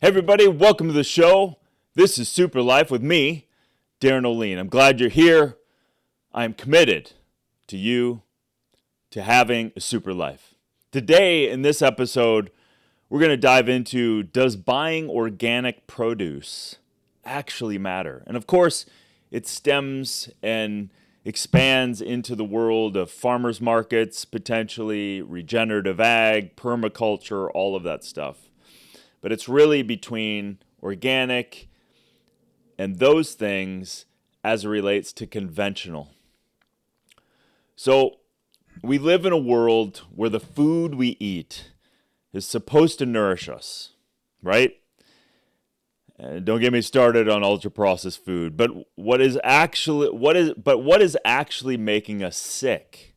Hey everybody, welcome to the show. This is Super Life with me, Darin Olien. I'm glad you're here. I'm committed to you, to having a super life. Today in this episode, we're going to dive into, does buying organic produce actually matter? And of course, it stems and expands into the world of farmers markets, potentially regenerative ag, permaculture, all of that stuff. But it's really between organic and those things as it relates to conventional. So we live in a world where the food we eat is supposed to nourish us, right? And don't get me started on ultra-processed food, but what is actually making us sick?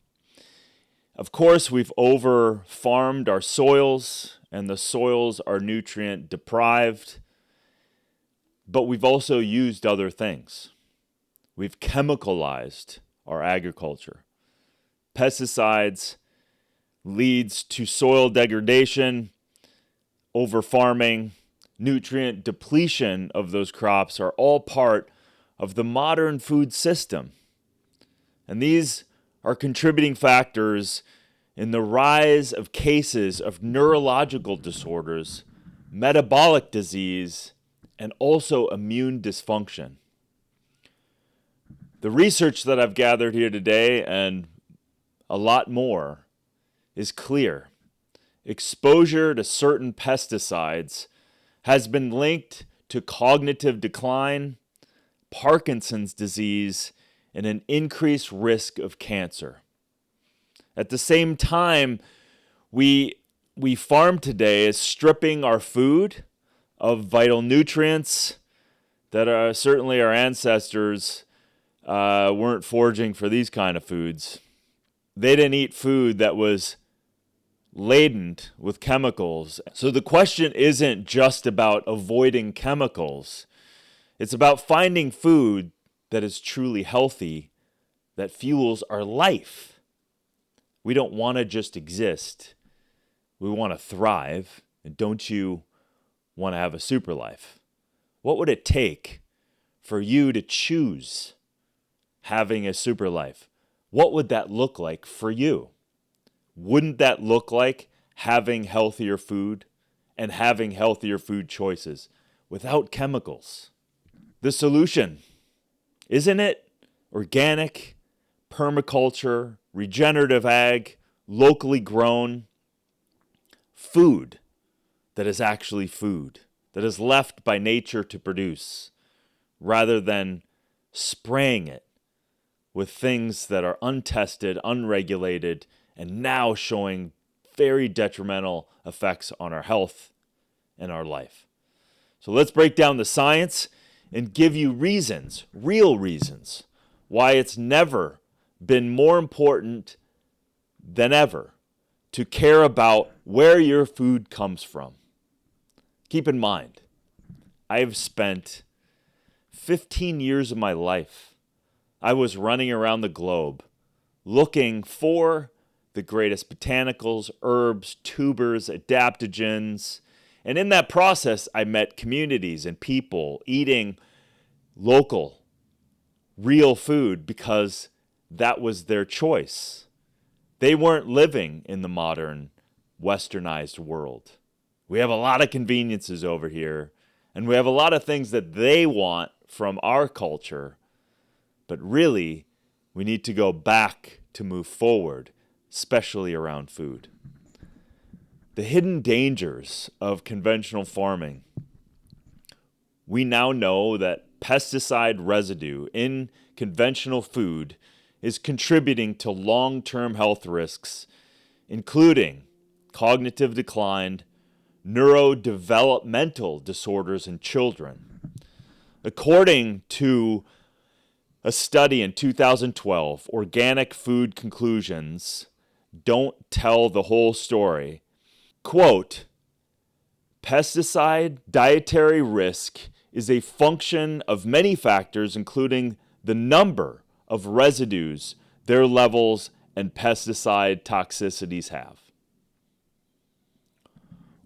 Of course, we've over-farmed our soils, and the soils are nutrient deprived, but we've also used other things. We've chemicalized our agriculture. Pesticides leads to soil degradation, over-farming, nutrient depletion of those crops are all part of the modern food system. And these are contributing factors in the rise of cases of neurological disorders, metabolic disease, and also immune dysfunction. The research that I've gathered here today, and a lot more, is clear. Exposure to certain pesticides has been linked to cognitive decline, Parkinson's disease, and an increased risk of cancer. At the same time, we farm today is stripping our food of vital nutrients that are certainly our ancestors weren't foraging for these kind of foods. They didn't eat food that was laden with chemicals. So the question isn't just about avoiding chemicals. It's about finding food that is truly healthy, that fuels our life. We don't want to just exist. We want to thrive. And don't you want to have a super life? What would it take for you to choose having a super life? What would that look like for you? Wouldn't that look like having healthier food and having healthier food choices without chemicals? The solution, isn't it organic, permaculture, regenerative ag, locally grown food that is actually food, that is left by nature to produce, rather than spraying it with things that are untested, unregulated, and now showing very detrimental effects on our health and our life. So let's break down the science and give you reasons, real reasons, why it's never been more important than ever to care about where your food comes from. Keep in mind, I have spent 15 years of my life, I was running around the globe looking for the greatest botanicals, herbs, tubers, adaptogens, and in that process, I met communities and people eating local, real food because that was their choice. They weren't living in the modern, westernized world. We have a lot of conveniences over here, and we have a lot of things that they want from our culture, but really, we need to go back to move forward, especially around food. The hidden dangers of conventional farming. We now know that pesticide residue in conventional food is contributing to long-term health risks, including cognitive decline, neurodevelopmental disorders in children. According to a study in 2012, Organic Food Conclusions Don't Tell the Whole Story, quote, pesticide dietary risk is a function of many factors, including the number of residues, their levels, and pesticide toxicities have.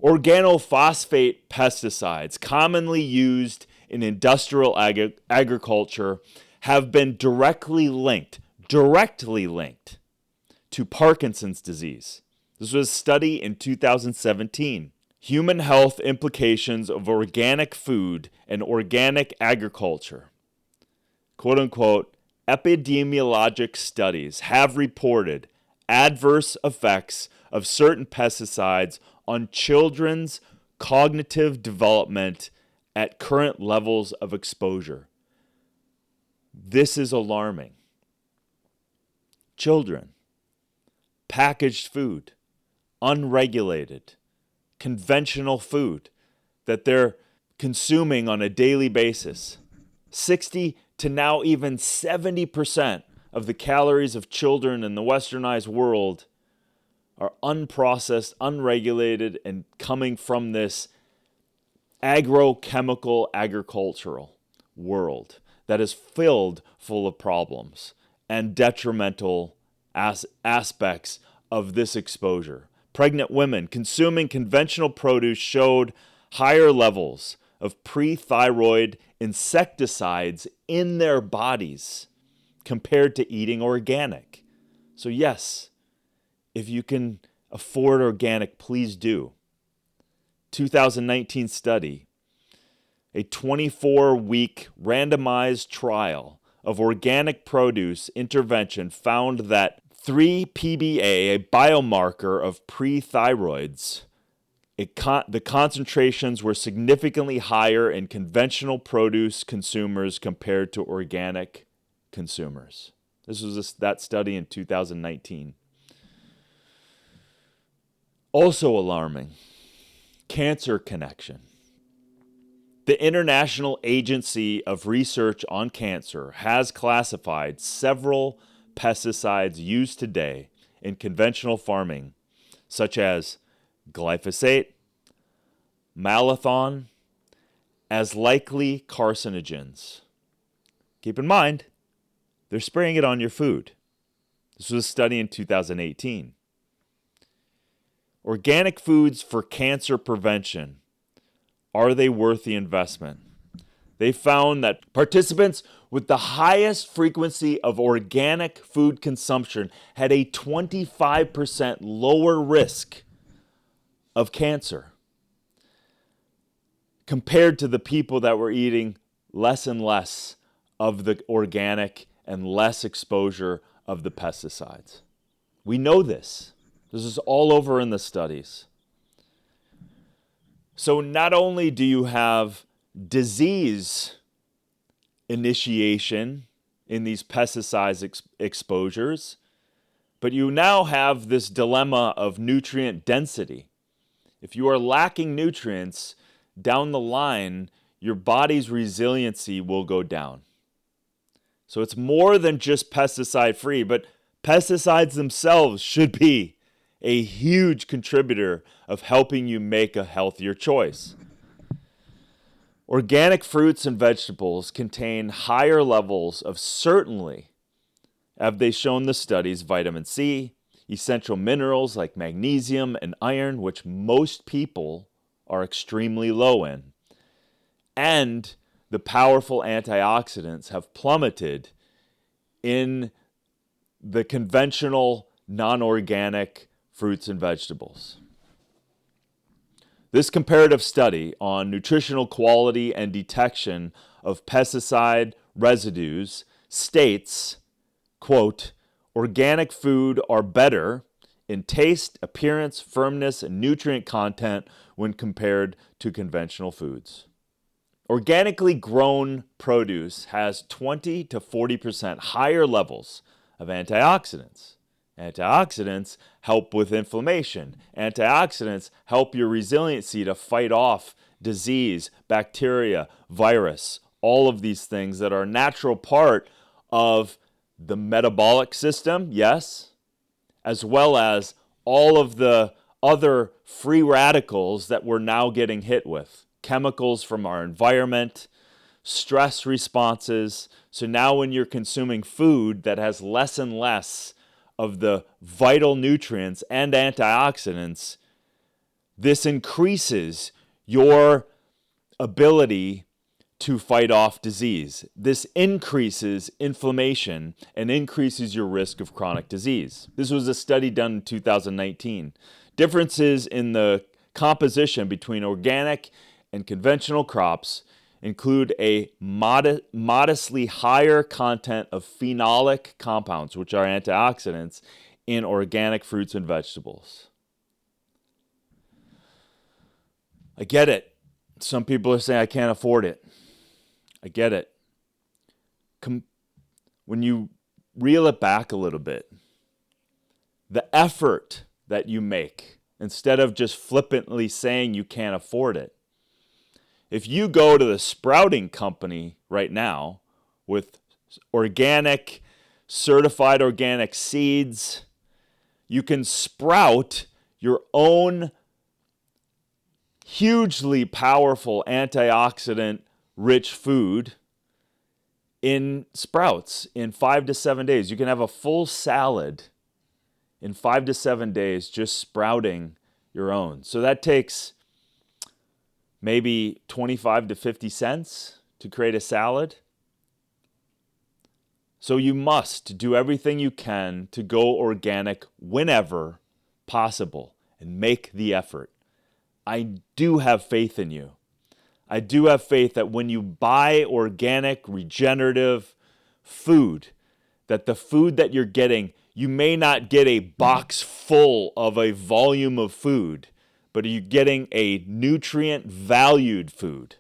Organophosphate pesticides, commonly used in industrial agriculture, have been directly linked to Parkinson's disease. This was a study in 2017. Human health implications of organic food and organic agriculture. Quote unquote, epidemiologic studies have reported adverse effects of certain pesticides on children's cognitive development at current levels of exposure. This is alarming. Children, packaged food, unregulated, conventional food that they're consuming on a daily basis. 60 to now even 70% of the calories of children in the westernized world are unprocessed, unregulated, and coming from this agrochemical agricultural world that is filled full of problems and detrimental aspects of this exposure. Pregnant women consuming conventional produce showed higher levels of pre-thyroid insecticides in their bodies compared to eating organic. So yes, if you can afford organic, please do. 2019 study, a 24-week randomized trial of organic produce intervention found that 3-PBA, a biomarker of pre-thyroids, the concentrations were significantly higher in conventional produce consumers compared to organic consumers. This was that study in 2019. Also alarming, cancer connection. The International Agency of Research on Cancer has classified several pesticides used today in conventional farming, such as glyphosate, malathion, as likely carcinogens. Keep in mind, they're spraying it on your food. This was a study in 2018. Organic foods for cancer prevention. Are they worth the investment? They found that participants with the highest frequency of organic food consumption had a 25% lower risk of cancer compared to the people that were eating less and less of the organic and less exposure of the pesticides. We know this. This is all over in the studies. So not only do you have disease initiation in these pesticide exposures, but you now have this dilemma of nutrient density. If you are lacking nutrients, down the line, your body's resiliency will go down. So it's more than just pesticide-free, but pesticides themselves should be a huge contributor of helping you make a healthier choice. Organic fruits and vegetables contain higher levels of, certainly, have they shown the studies, vitamin C, essential minerals like magnesium and iron, which most people are extremely low in, and the powerful antioxidants have plummeted in the conventional non-organic fruits and vegetables. This comparative study on nutritional quality and detection of pesticide residues states, quote, organic food are better in taste, appearance, firmness, and nutrient content when compared to conventional foods. Organically grown produce has 20 to 40% higher levels of antioxidants. Antioxidants help with inflammation. Antioxidants help your resiliency to fight off disease, bacteria, virus, all of these things that are a natural part of the metabolic system, yes, as well as all of the other free radicals that we're now getting hit with. Chemicals from our environment, stress responses. So now when you're consuming food that has less and less of the vital nutrients and antioxidants, This increases your ability to fight off disease. This increases inflammation and increases your risk of chronic disease. This was a study done in 2019. Differences in the composition between organic and conventional crops include a modestly higher content of phenolic compounds, which are antioxidants, in organic fruits and vegetables. I get it. Some people are saying, I can't afford it. I get it. When you reel it back a little bit, the effort that you make, instead of just flippantly saying you can't afford it, if you go to the sprouting company right now with organic, certified organic seeds, you can sprout your own hugely powerful antioxidant-rich food in sprouts in 5 to 7 days. You can have a full salad in 5 to 7 days just sprouting your own. So that takes maybe 25 to 50 cents to create a salad. So you must do everything you can to go organic whenever possible and make the effort. I do have faith in you. I do have faith that when you buy organic, regenerative food, that the food that you're getting, you may not get a box full of a volume of food, but you're getting a nutrient-valued food.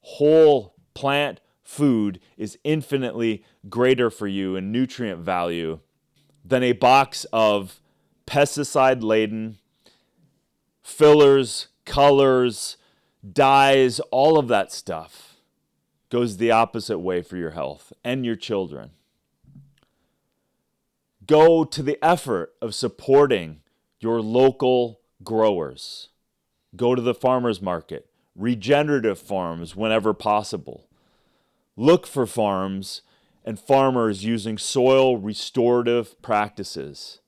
Whole plant food is infinitely greater for you in nutrient value than a box of pesticide-laden fillers, colors, dyes, all of that stuff goes the opposite way for your health and your children. Go to the effort of supporting your local growers. Go to the farmers market, regenerative farms whenever possible. Look for farms and farmers using soil restorative practices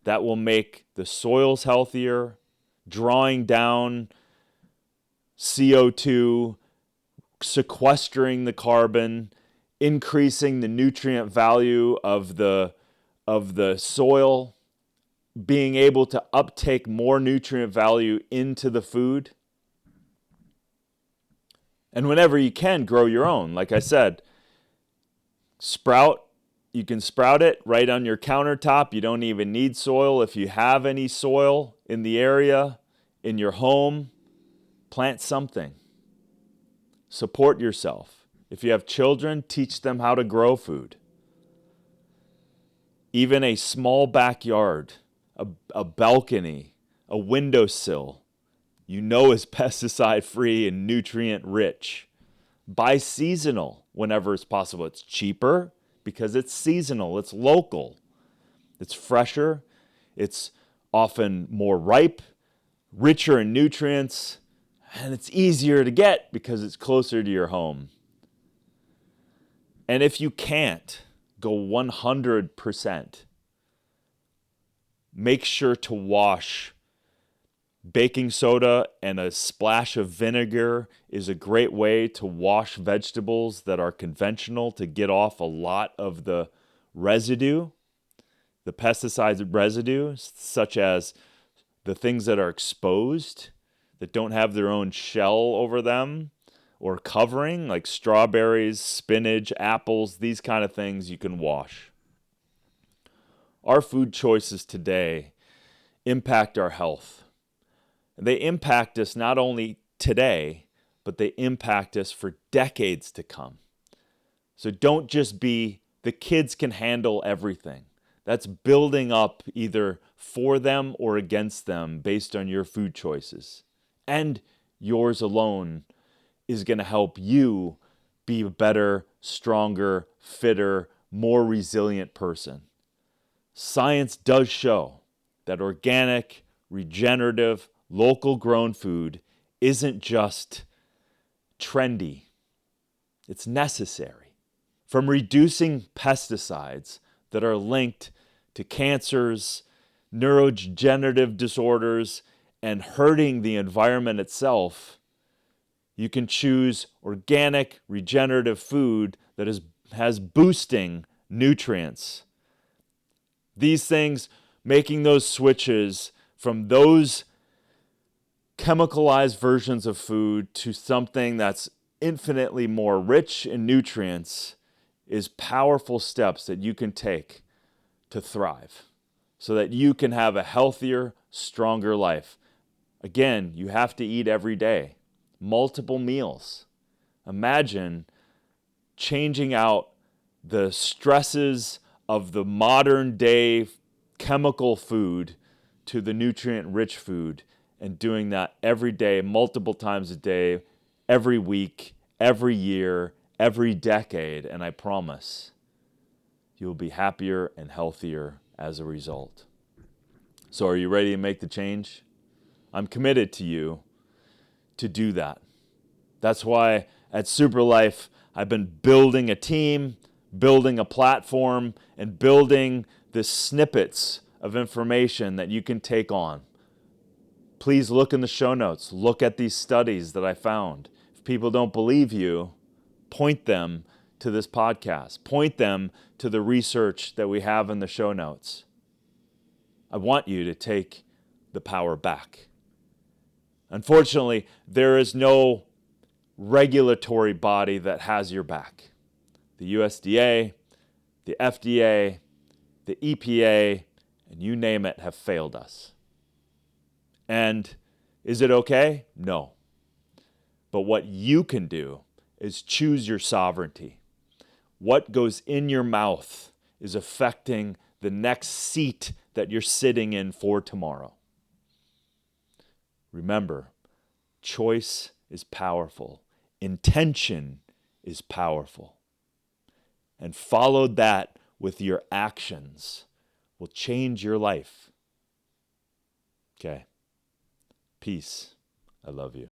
that will make the soils healthier, drawing down CO2, sequestering the carbon, increasing the nutrient value of the soil, being able to uptake more nutrient value into the food. And whenever you can, grow your own. Like I said, you can sprout it right on your countertop. You don't even need soil. If you have any soil in the area, in your home, plant something. Support yourself. If you have children, teach them how to grow food. Even a small backyard, a balcony, a windowsill, is pesticide-free and nutrient-rich. Buy seasonal whenever it's possible. It's cheaper because it's seasonal, it's local, it's fresher, it's often more ripe, richer in nutrients, and it's easier to get because it's closer to your home. And if you can't go 100%, make sure to wash. Baking soda and a splash of vinegar is a great way to wash vegetables that are conventional to get off a lot of the residue, the pesticide residue, such as the things that are exposed, that don't have their own shell over them or covering, like strawberries, spinach, apples, these kind of things you can wash. Our food choices today impact our health. They impact us not only today, but they impact us for decades to come. So don't just be, the kids can handle everything. That's building up either for them or against them based on your food choices. And yours alone is going to help you be a better, stronger, fitter, more resilient person. Science does show that organic, regenerative, local grown food isn't just trendy. It's necessary. From reducing pesticides that are linked to cancers, neurodegenerative disorders, and hurting the environment itself, you can choose organic, regenerative food that has boosting nutrients. These things, making those switches from those chemicalized versions of food to something that's infinitely more rich in nutrients, is powerful steps that you can take to thrive so that you can have a healthier, stronger life. Again, you have to eat every day, multiple meals. Imagine changing out the stresses of the modern day chemical food to the nutrient-rich food, and doing that every day, multiple times a day, every week, every year, every decade, and I promise you'll be happier and healthier as a result. So are you ready to make the change? I'm committed to you to do that. That's why at Superlife, I've been building a team, building a platform, and building the snippets of information that you can take on. Please look in the show notes. Look at these studies that I found. If people don't believe you, point them to this podcast. Point them to the research that we have in the show notes. I want you to take the power back. Unfortunately, there is no regulatory body that has your back. The USDA, the FDA, the EPA, and you name it, have failed us. And is it okay? No. But what you can do is choose your sovereignty. What goes in your mouth is affecting the next seat that you're sitting in for tomorrow. Remember, choice is powerful. Intention is powerful. And follow that with your actions will change your life. Okay. Peace. I love you.